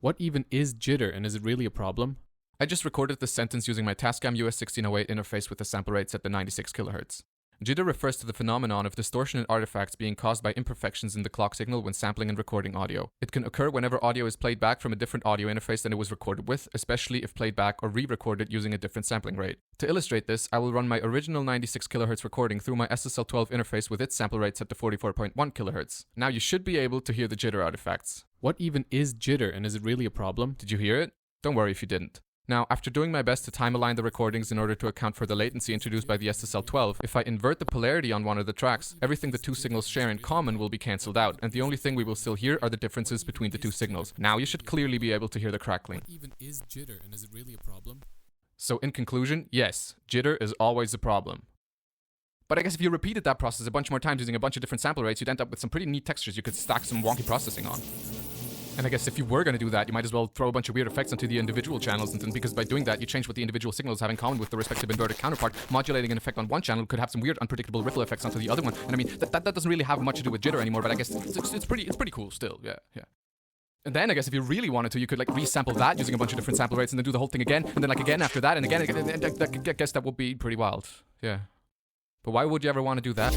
What even is jitter, and is it really a problem? I just recorded this sentence using my Tascam US1608 interface with the sample rate set to 96 kHz. Jitter refers to the phenomenon of distortion and artifacts being caused by imperfections in the clock signal when sampling and recording audio. It can occur whenever audio is played back from a different audio interface than it was recorded with, especially if played back or re-recorded using a different sampling rate. To illustrate this, I will run my original 96 kHz recording through my SSL12 interface with its sample rate set to 44.1 kHz. Now you should be able to hear the jitter artifacts. What even is jitter, and is it really a problem? Did you hear it? Don't worry if you didn't. Now, after doing my best to time align the recordings in order to account for the latency introduced by the SSL12, if I invert the polarity on one of the tracks, everything the two signals share in common will be cancelled out, and the only thing we will still hear are the differences between the two signals. Now you should clearly be able to hear the crackling. What even is jitter, and is it really a problem? So in conclusion, yes, jitter is always a problem. But I guess if you repeated that process a bunch more times using a bunch of different sample rates, you'd end up with some pretty neat textures you could stack some wonky processing on. And I guess if you were going to do that, you might as well throw a bunch of weird effects onto the individual channels, and because by doing that, you change what the individual signals have in common with the respective inverted counterpart. Modulating an effect on one channel could have some weird, unpredictable ripple effects onto the other one. And I mean, that doesn't really have much to do with jitter anymore, but I guess it's pretty cool still, yeah. And then I guess if you really wanted to, you could like resample that using a bunch of different sample rates and then do the whole thing again, and then like again after that, and again, I guess that would be pretty wild, yeah. But why would you ever want to do that?